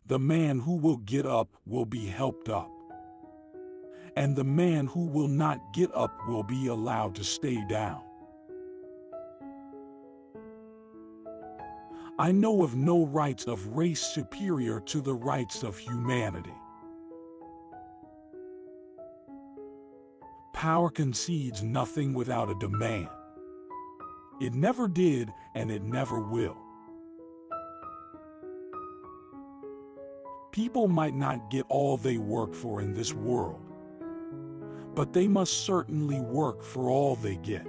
The man who will get up will be helped up, and the man who will not get up will be allowed to stay down. I know of no rights of race superior to the rights of humanity. Power concedes nothing without a demand. It never did, and it never will. People might not get all they work for in this world, but they must certainly work for all they get.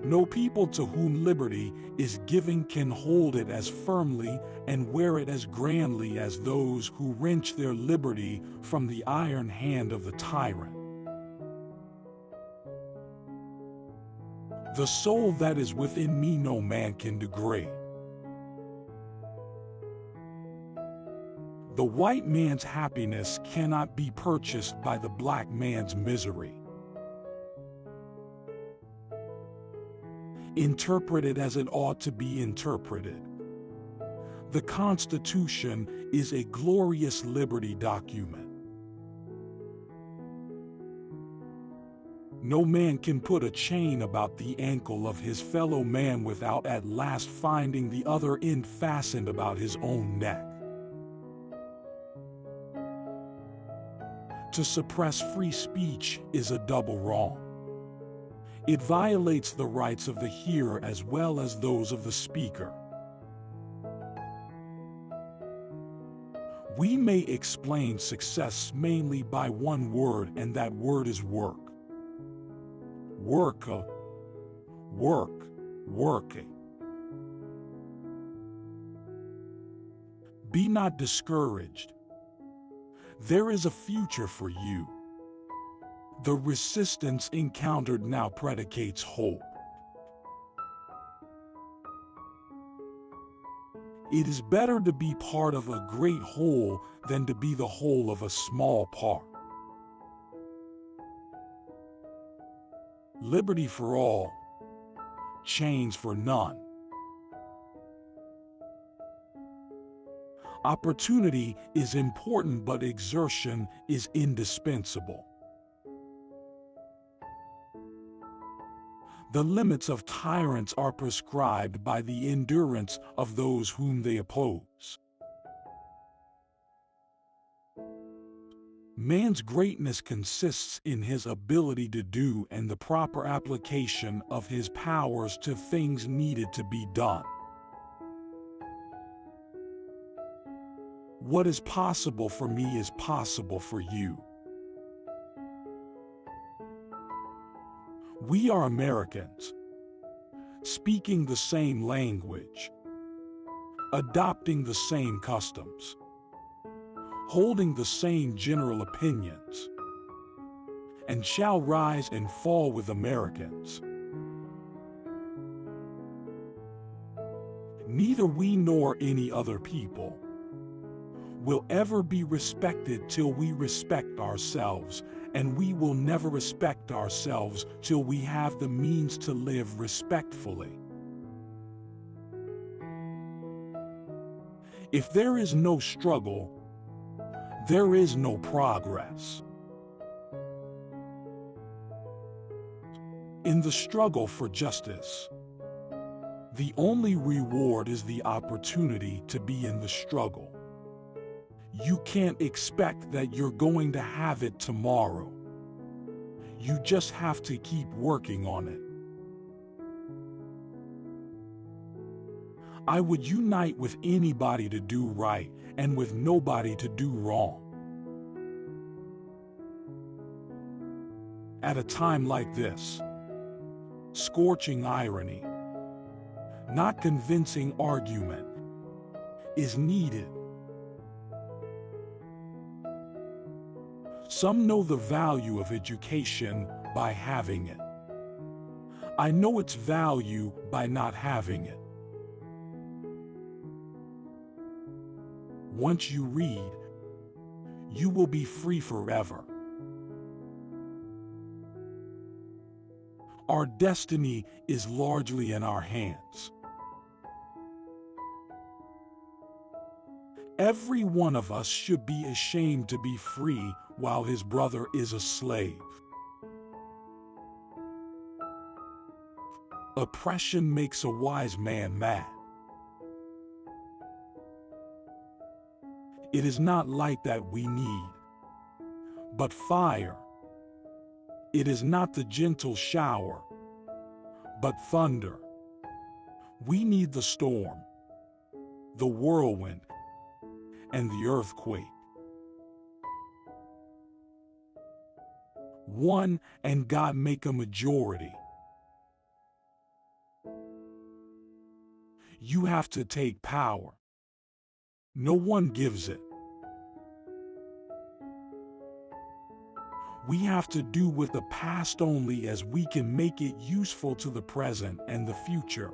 No people to whom liberty is given can hold it as firmly and wear it as grandly as those who wrench their liberty from the iron hand of the tyrant. The soul that is within me no man can degrade. The white man's happiness cannot be purchased by the black man's misery. Interpret it as it ought to be interpreted. The Constitution is a glorious liberty document. No man can put a chain about the ankle of his fellow man without at last finding the other end fastened about his own neck. To suppress free speech is a double wrong. It violates the rights of the hearer as well as those of the speaker. We may explain success mainly by one word, and that word is work. Work. Be not discouraged. There is a future for you. The resistance encountered now predicates hope. It is better to be part of a great whole than to be the whole of a small part. Liberty for all, chains for none. Opportunity is important, but exertion is indispensable. The limits of tyrants are prescribed by the endurance of those whom they oppose. Man's greatness consists in his ability to do and the proper application of his powers to things needed to be done. What is possible for me is possible for you. We are Americans, speaking the same language, adopting the same customs, holding the same general opinions, and shall rise and fall with Americans. Neither we nor any other people will ever be respected till we respect ourselves, and we will never respect ourselves till we have the means to live respectfully. If there is no struggle, there is no progress. In the struggle for justice, the only reward is the opportunity to be in the struggle. You can't expect that you're going to have it tomorrow. You just have to keep working on it. I would unite with anybody to do right and with nobody to do wrong. At a time like this, scorching irony, not convincing argument, is needed. Some know the value of education by having it. I know its value by not having it. Once you read, you will be free forever. Our destiny is largely in our hands. Every one of us should be ashamed to be free while his brother is a slave. Oppression makes a wise man mad. It is not light that we need, but fire. It is not the gentle shower, but thunder. We need the storm, the whirlwind, and the earthquake. One and God make a majority. You have to take power. No one gives it. We have to do with the past only as we can make it useful to the present and the future.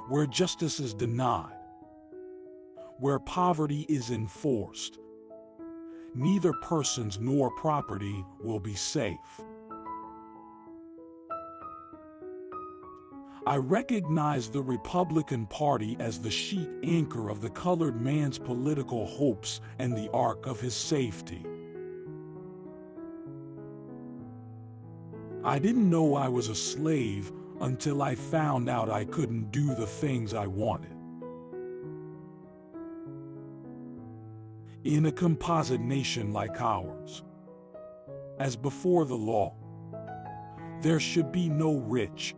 Where justice is denied, where poverty is enforced, neither persons nor property will be safe. I recognize the Republican Party as the sheet anchor of the colored man's political hopes and the ark of his safety. I didn't know I was a slave until I found out I couldn't do the things I wanted. In a composite nation like ours, as before the law, there should be no rich,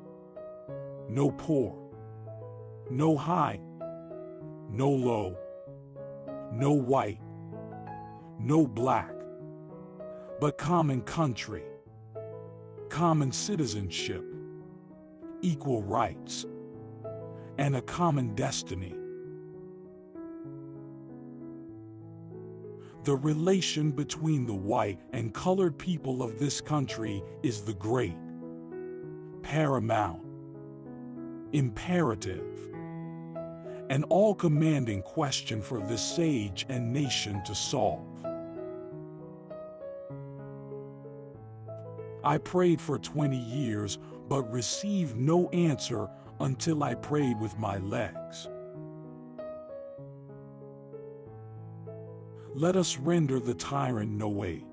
no poor, no high, no low, no white, no black, but common country, common citizenship, equal rights, and a common destiny. The relation between the white and colored people of this country is the great, paramount, imperative, and all-commanding question for this age and nation to solve. I prayed for 20 years, but received no answer until I prayed with my legs. Let us render the tyrant no aid.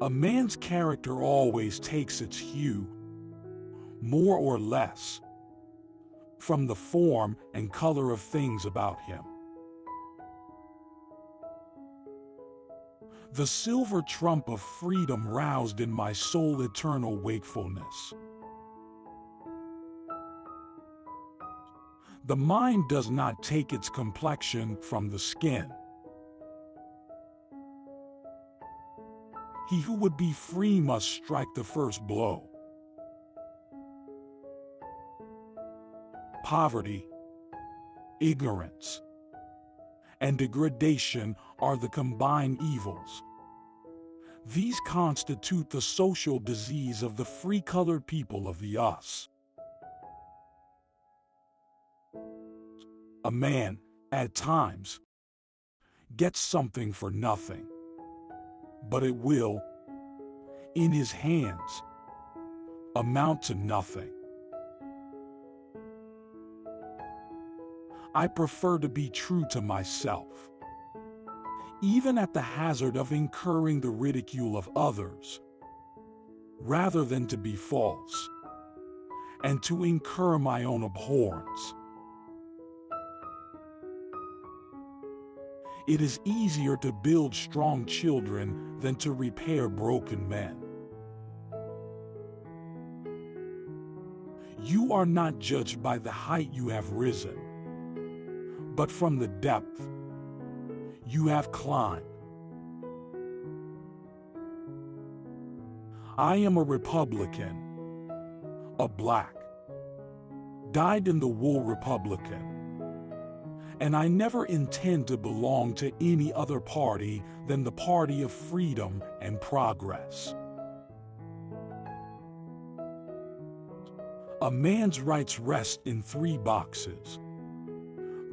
A man's character always takes its hue, more or less, from the form and color of things about him. The silver trump of freedom roused in my soul eternal wakefulness. The mind does not take its complexion from the skin. He who would be free must strike the first blow. Poverty, ignorance, and degradation are the combined evils. These constitute the social disease of the free-colored people of the us. A man, at times, gets something for nothing, but it will, in his hands, amount to nothing. I prefer to be true to myself, even at the hazard of incurring the ridicule of others, rather than to be false, and to incur my own abhorrence. It is easier to build strong children than to repair broken men. You are not judged by the height you have risen, but from the depth you have climbed. I am a Republican, a black, dyed-in-the-wool Republican, and I never intend to belong to any other party than the party of freedom and progress. A man's rights rest in 3 boxes: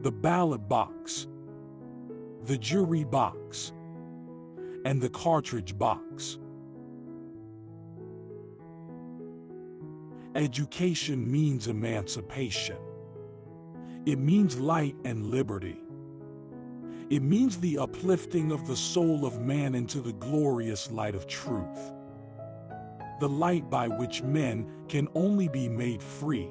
the ballot box, the jury box, and the cartridge box. Education means emancipation. It means light and liberty. It means the uplifting of the soul of man into the glorious light of truth. The light by which men can only be made free.